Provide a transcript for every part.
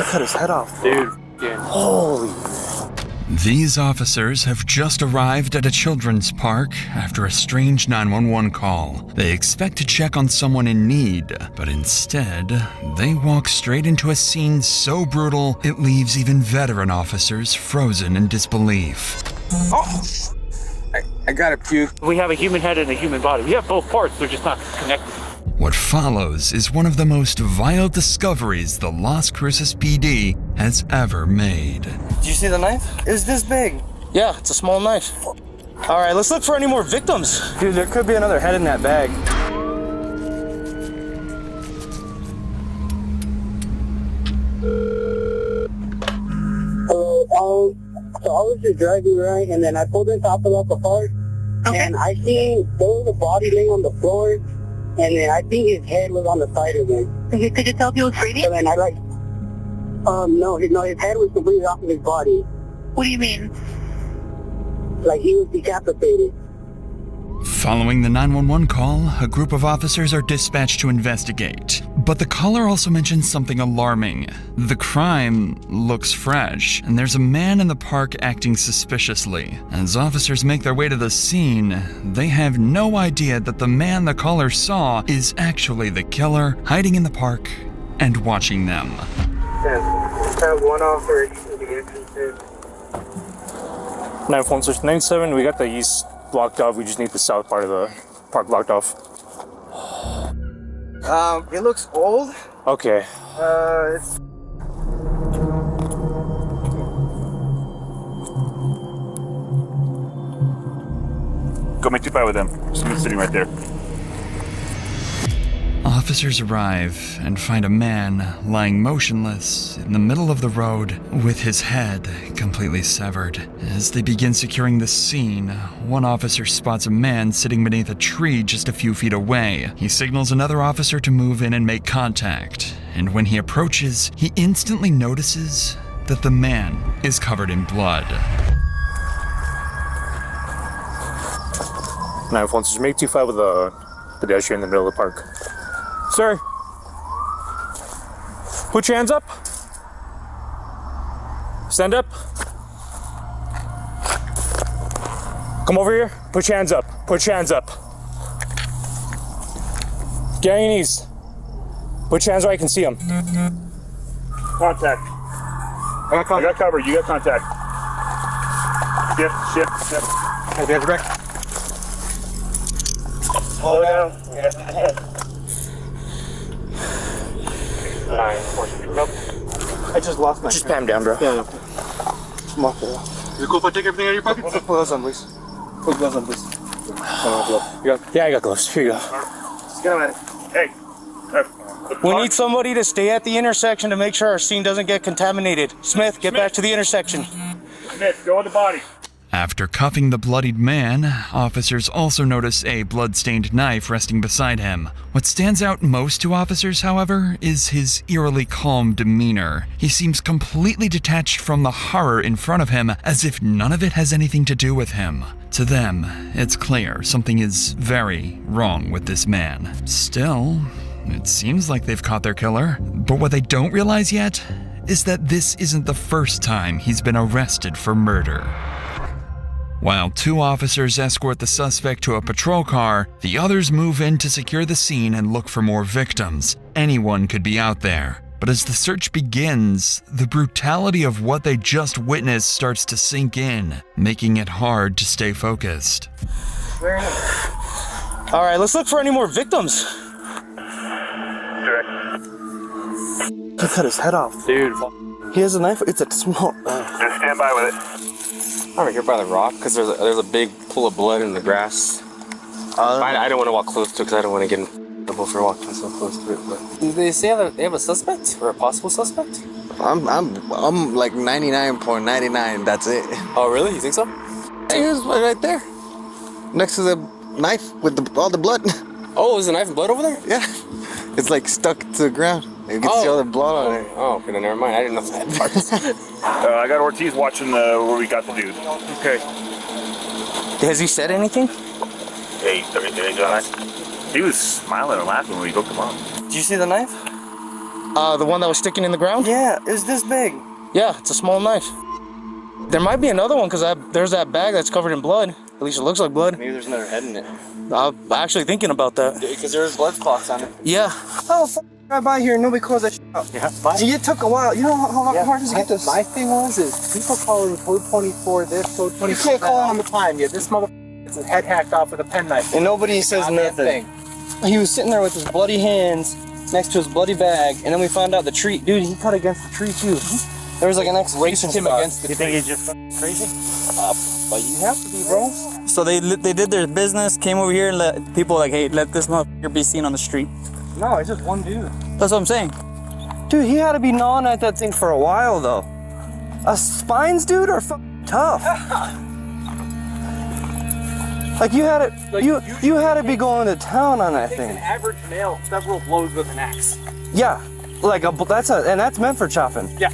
cut his head off. Dude, yeah. Holy. These officers have just arrived at a children's park after a strange 911 call. They expect to check on someone in need, but instead, they walk straight into a scene so brutal it leaves even veteran officers frozen in disbelief. Oh! I gotta puke. We have a human head and a human body. We have both parts, they're just not connected. What follows is one of the most vile discoveries the Las Cruces PD has ever made. Did you see the knife? It was this big. Yeah, it's a small knife. All right, let's look for any more victims. Dude, there could be another head in that bag. So I was just driving, right, and then I pulled into Apalaca Park, and I seen there was a body laying on the floor, and then I think his head was on the side of it. Could you tell if he was breathing? And then I no, his head was completely off of his body. What do you mean? Like he was decapitated. Following the 911 call, a group of officers are dispatched to investigate. But the caller also mentions something alarming. The crime looks fresh, and there's a man in the park acting suspiciously. As officers make their way to the scene, they have no idea that the man the caller saw is actually the killer, hiding in the park and watching them. Have one officer in the entrance. 94697, we got the east blocked off. We just need the south part of the park blocked off. It looks old. Okay. It's... Go make 2-5 with them. Just sitting right there. Officers arrive and find a man lying motionless in the middle of the road with his head completely severed. As they begin securing the scene, one officer spots a man sitting beneath a tree just a few feet away. He signals another officer to move in and make contact, and when he approaches, he instantly notices that the man is covered in blood. 946, make 2-5 with a pedestrian in the middle of the park. Sir, put your hands up. Stand up. Come over here. Put your hands up. Put your hands up. Get on your knees. Put your hands where I can see them. Contact. I got cover. You got contact. Shift. Hey, hands back. Slow down. Yeah. I just lost my... Just pat him down, bro. Yeah. Come on, bro. Is it cool if I take everything out of your pocket? Put gloves on, please. Put gloves on, please. Yeah, I got gloves. Here you go. Just get him at it. Hey. We need somebody to stay at the intersection to make sure our scene doesn't get contaminated. Smith, get back to the intersection. Smith, go on the body. After cuffing the bloodied man, officers also notice a blood-stained knife resting beside him. What stands out most to officers, however, is his eerily calm demeanor. He seems completely detached from the horror in front of him, as if none of it has anything to do with him. To them, it's clear something is very wrong with this man. Still, it seems like they've caught their killer. But what they don't realize yet is that this isn't the first time he's been arrested for murder. While 2 officers escort the suspect to a patrol car, the others move in to secure the scene and look for more victims. Anyone could be out there. But as the search begins, the brutality of what they just witnessed starts to sink in, making it hard to stay focused. All right, let's look for any more victims. He cut his head off. Dude. He has a knife. It's a small... Just stand by with it. I'm right here by the rock because there's a big pool of blood in the grass. I don't want to walk close to it because I don't want to get in trouble for walking so close to it. But do they say they have a suspect or a possible suspect? I'm like 99.99. That's it. Oh really? You think so? Here's one right there, next to the knife with all the blood. Oh, there's a knife and blood over there? Yeah, it's like stuck to the ground. You can see all the blood on it. Oh, okay, then never mind. I didn't know that part. I got Ortiz watching where we got the dude. Okay. Has he said anything? Hey, everything, John. He was smiling and laughing when we hooked him up. Did you see the knife? The one that was sticking in the ground? Yeah, it's this big. Yeah, it's a small knife. There might be another one because there's that bag that's covered in blood. At least it looks like blood. Maybe there's another head in it. I'm actually thinking about that. Because there's blood clots on it. Yeah. Oh, drive by here and nobody calls that shit out. Yeah, fine. It took a while. You know how hard it is to get this? My thing is people calling code 24 this, code 24 You can't call that all him. the time. Yeah, this motherfucker gets his head hacked off with a penknife. And nobody says Goddamn nothing. thing. He was sitting there with his bloody hands next to his bloody bag, and then we found out the tree. Dude, he cut against the tree too. There was like an execution Him spot. against the You think he's just crazy? But you have to be, bro. So they did their business, came over here and let people like, hey, let this motherfucker be seen on the street. No, it's just one dude. That's what I'm saying. Dude, he had to be gnawing at that thing for a while though. Spines, dude, are tough. Like you had it, you had to be going to town on that thing. average male several blows with an axe. Yeah, like that's meant for chopping. Yeah.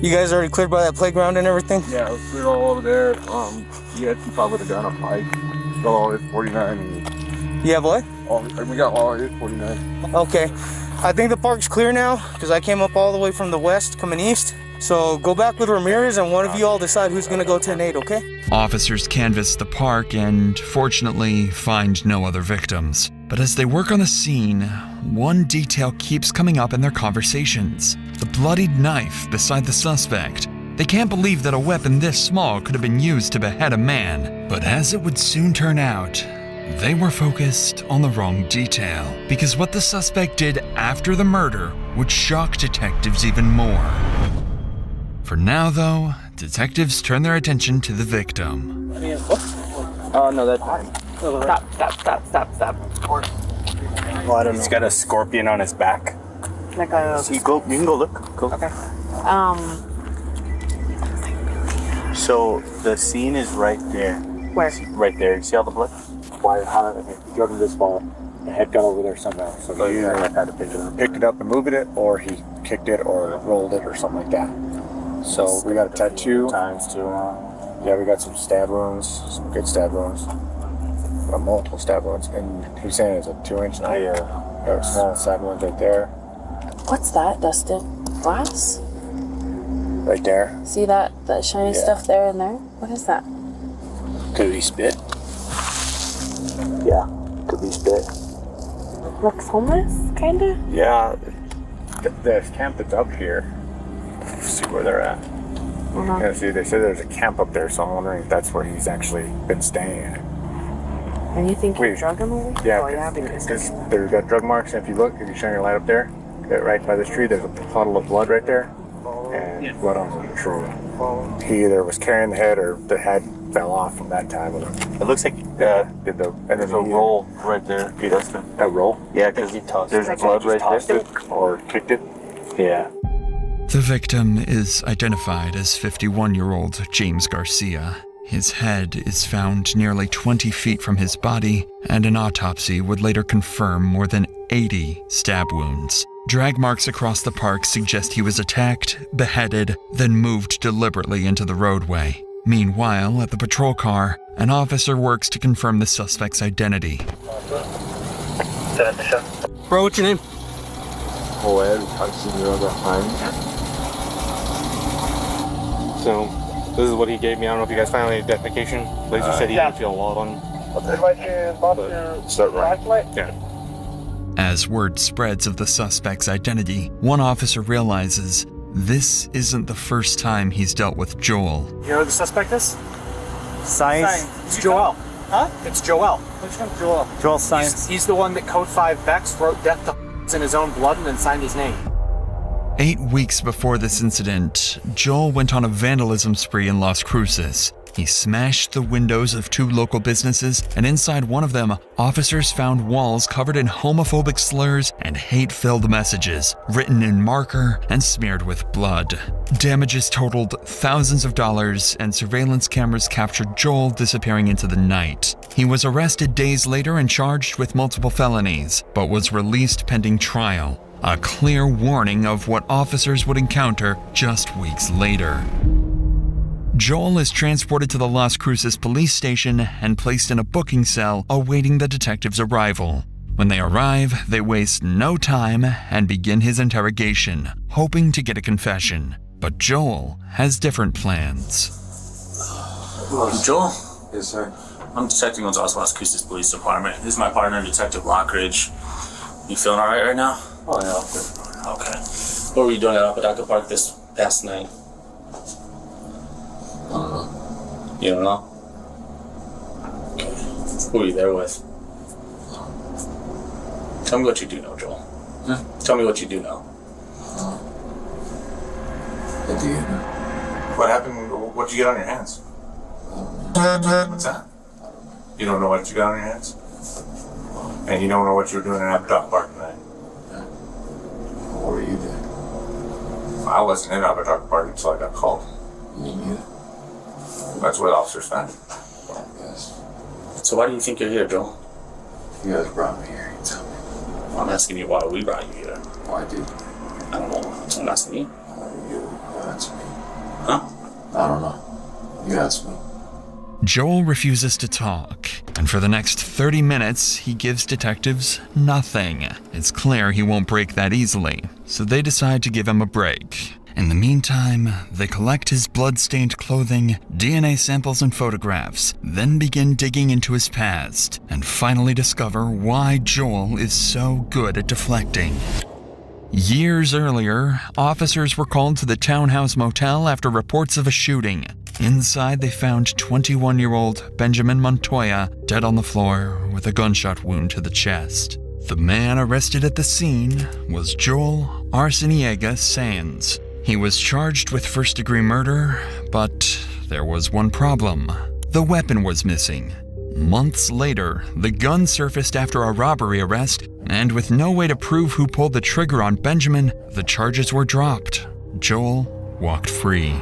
You guys already cleared by that playground and everything? Yeah, we're all over there. He probably would have got a bike. Got all his 49. You have what? We got all his 49. Okay. I think the park's clear now because I came up all the way from the west coming east. So go back with Ramirez and one of you all decide who's gonna go to Nate, okay? Officers canvass the park and, fortunately, find no other victims. But as they work on the scene, one detail keeps coming up in their conversations: the bloodied knife beside the suspect. They can't believe that a weapon this small could have been used to behead a man. But as it would soon turn out, they were focused on the wrong detail, because what the suspect did after the murder would shock detectives even more. For now, though, detectives turn their attention to the victim. Oh no, that's Stop. well, I don't know. He's got a scorpion on his back. Like a, You can go look. Go. okay. So the scene is right there. Where? Right there. You see all the blood? Why? How did it drug him this far? The head got over there somehow. So he either had to picked it up and moved it, or he kicked it, or rolled it, or something like that. So we got a tattoo. Times too. Yeah, we got some stab wounds, some good stab wounds, multiple stab wounds, and he's saying it's a 2-inch knife. Yeah. There were small stab wounds right there, What's that, Dustin? Glass? right there. See that shiny Yeah. stuff there and there? What is that? Could be spit. Yeah, could be spit. Looks homeless, kinda? Yeah, the camp that's up here. Let's see where they're at. Yeah, see, they said there's a camp up there, so I'm wondering if that's where he's actually been staying at. And you think you Wait. drug him over? Yeah, Oh, yeah, because there's got drug marks, and if you look, if you shine your light up there, right by this tree, there's a puddle of blood right there, and blood on the tree. He either was carrying the head or the head fell off from that time. It looks like and there's a roll right there. He does a roll? Yeah, because there's Like blood he right tossed there. it? Or kicked it? Yeah. The victim is identified as 51-year-old James Garcia. His head is found nearly 20 feet from his body, and an autopsy would later confirm more than 80 stab wounds. Drag marks across the park suggest he was attacked, beheaded, then moved deliberately into the roadway. Meanwhile, at the patrol car, an officer works to confirm the suspect's identity. Bro, what's your name? So, this is what he gave me. I don't know if you guys found any identification. Laser said he didn't feel a lot on. Start right. Yeah. As word spreads of the suspect's identity, one officer realizes this isn't the first time he's dealt with Joel. You know who the suspect is? Science. It's Joel. Huh? It's Joel. Which one's Joel? Joel Science. He's the one that Code 5 Vex wrote death to in his own blood and then signed his name. 8 weeks before this incident, Joel went on a vandalism spree in Las Cruces. He smashed the windows of 2 local businesses, and inside one of them, officers found walls covered in homophobic slurs and hate-filled messages, written in marker and smeared with blood. Damages totaled thousands of dollars, and surveillance cameras captured Joel disappearing into the night. He was arrested days later and charged with multiple felonies, but was released pending trial. A clear warning of what officers would encounter just weeks later. Joel is transported to the Las Cruces police station and placed in a booking cell awaiting the detective's arrival. When they arrive, they waste no time and begin his interrogation, hoping to get a confession. But Joel has different plans. Joel? Yes, sir. I'm Detective Gonzalez, Las Cruces Police Department. This is my partner, Detective Lockridge. You feeling all right now? Oh, yeah, Okay. What were you doing at Apodaca Park this past night? I don't know. You don't know? Okay. Who were you there with? Tell me what you do know, Joel. Tell me what you do know. What do you know? What happened? What'd you get on your hands? What's that? You don't know what you got on your hands? And you don't know what you were doing in Apodaca Park tonight? What were you doing? I wasn't in Apodaca Park until I got called. Me neither. That's what officers found. Yes. So why do you think you're here, Joel? You guys brought me here, you tell me. I'm asking you why we brought you here. Why did you? I don't know. I'm asking you. You asked me. Huh? I don't know. You asked me. Joel refuses to talk, and for the next 30 minutes, he gives detectives nothing. It's clear he won't break that easily, so they decide to give him a break. In the meantime, they collect his blood-stained clothing, DNA samples, and photographs, then begin digging into his past, and finally discover why Joel is so good at deflecting. Years earlier, officers were called to the Townhouse Motel after reports of a shooting. Inside, they found 21-year-old Benjamin Montoya dead on the floor with a gunshot wound to the chest. The man arrested at the scene was Joel Arciniega Sands. He was charged with first-degree murder, but there was one problem. The weapon was missing. Months later, the gun surfaced after a robbery arrest, and with no way to prove who pulled the trigger on Benjamin, the charges were dropped. Joel walked free.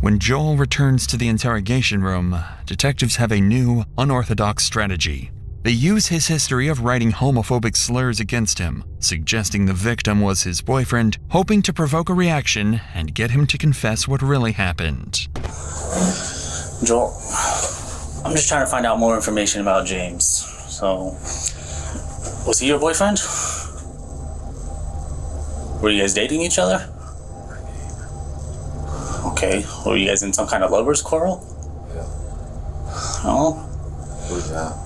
When Joel returns to the interrogation room, detectives have a new, unorthodox strategy. They use his history of writing homophobic slurs against him, suggesting the victim was his boyfriend, hoping to provoke a reaction and get him to confess what really happened. Joel, I'm just trying to find out more information about James. So, was he your boyfriend? Were you guys dating each other? Okay, were you guys in some kind of lover's quarrel? Yeah. Oh? Who's that?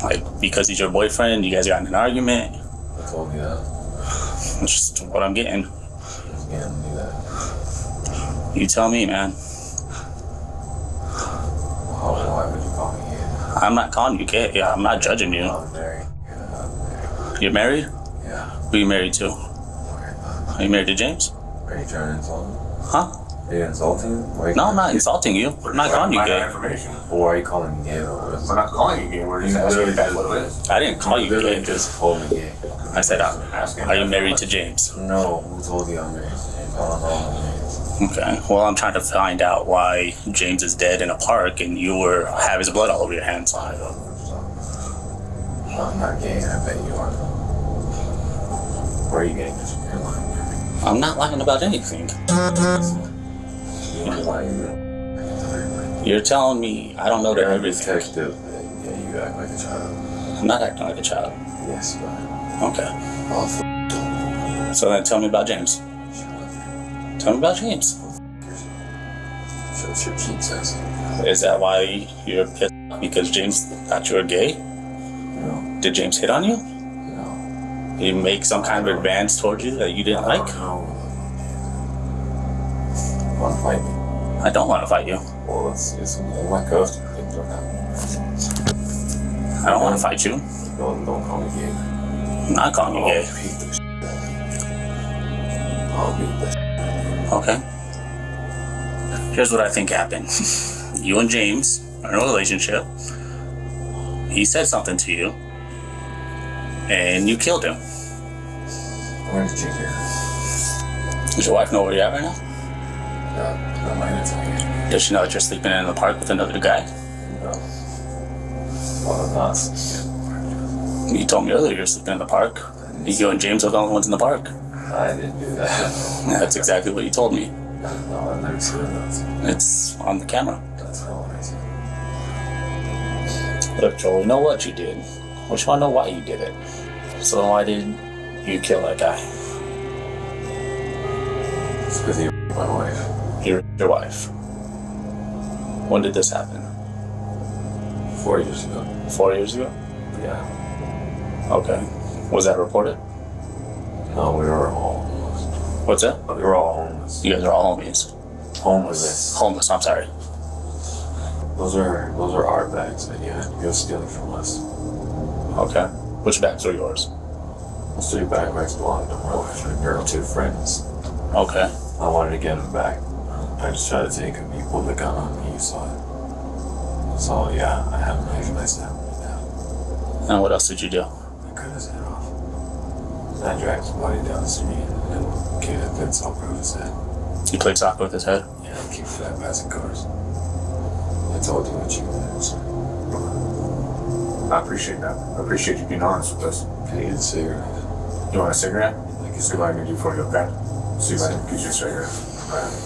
Like, because he's your boyfriend, you guys got in an argument? Who told me that? That's just what I'm getting. Who's getting me that? You tell me, man. Why would you call me gay? I'm not calling you gay. Yeah, I'm not judging you. I'm married. Yeah, I'm married. You're married? Yeah. Who are you married to? Are you married to James? Are you trying to insult me? Huh? Are you insulting me? No, I'm not insulting you. I'm not calling you gay. Well, why are you calling me gay though? We're not calling you gay. We're just asking if that's what it is. I didn't call you literally gay. just called me gay. I said, are you married to James? No, who told you I'm married to James? I don't know I'm married. Okay, well, I'm trying to find out why James is dead in a park and you have his blood all over your hands. I don't know. I'm not gay, I bet you are. Where are you getting this? You're lying. I'm not lying about anything. You're lying. You're telling me I don't know You're everything. a detective. Yeah, you act like a child. I'm not acting like a child. Yes, you are. Okay. Oh, So then tell me about James. Tell me about James. Show your cheat says. Is that why you're pissed because James thought you were gay? No. Did James hit on you? No. Did he make some kind of advance towards you that you didn't like? No. Want to fight me? I don't want to fight you. Well, let's see something. My ghost. I don't want to fight you. Don't call me gay. I'm not calling you gay. I'll beat this. Okay. Here's what I think happened. You and James are in a relationship. He said something to you. And you killed him. Where did you hear? Does your wife know where you're at right now? No, I'm not gonna tell you. Does she know that you're sleeping in the park with another guy? No. Well, I'm not sleeping. You told me earlier you're sleeping in the park. You and James are the only ones in the park. I didn't do that. That's exactly what you told me. No, I've never seen that. It's on the camera. That's not what I said. Look, Joel, you know what you did? We just want to know why you did it. So why did you kill that guy? It's because he raped my wife. He raped your wife. When did this happen? 4 years ago. 4 years ago? Yeah. Okay. Was that reported? No, we were all homeless. What's that? We were all homeless. You guys are all homies. Homeless. Homeless, I'm sorry. Those are our bags that you had to go stealing from us. Okay. Which bags are yours? Those 3 backpacks belonged to my wife and her 2 friends. Okay. I wanted to get them back. I just tried to take him. He pulled the gun on me. You saw it. So yeah, I have a knife and I stabbed him right now. And what else did you do? I cut his head off. I dragged his body down the street and gave a thin soccer with his head. You played soccer with his head? Yeah, I keep flat passing cars. I told you what you did. So. I appreciate that. I appreciate you being honest with us. Can you get a cigarette? You want a cigarette? See what I can do for you, okay? See if I can get you a cigarette. All right.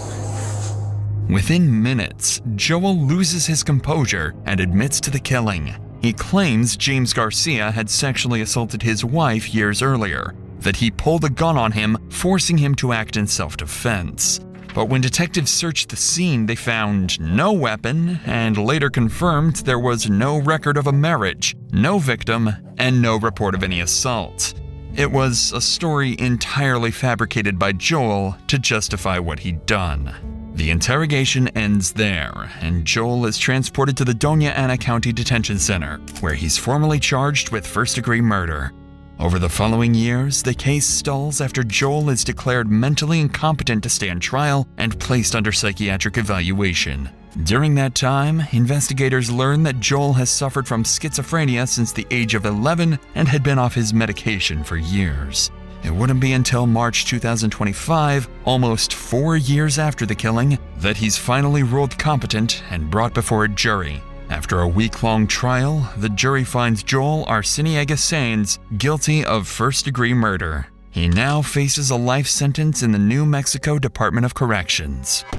Within minutes, Joel loses his composure and admits to the killing. He claims James Garcia had sexually assaulted his wife years earlier, that he pulled a gun on him, forcing him to act in self-defense. But when detectives searched the scene, they found no weapon and later confirmed there was no record of a marriage, no victim, and no report of any assault. It was a story entirely fabricated by Joel to justify what he'd done. The interrogation ends there, and Joel is transported to the Doña Ana County Detention Center, where he's formally charged with first-degree murder. Over the following years, the case stalls after Joel is declared mentally incompetent to stand trial and placed under psychiatric evaluation. During that time, investigators learn that Joel has suffered from schizophrenia since the age of 11 and had been off his medication for years. It wouldn't be until March 2025, almost 4 years after the killing, that he's finally ruled competent and brought before a jury. After a week-long trial, the jury finds Joel Arciniega Saenz guilty of first-degree murder. He now faces a life sentence in the New Mexico Department of Corrections.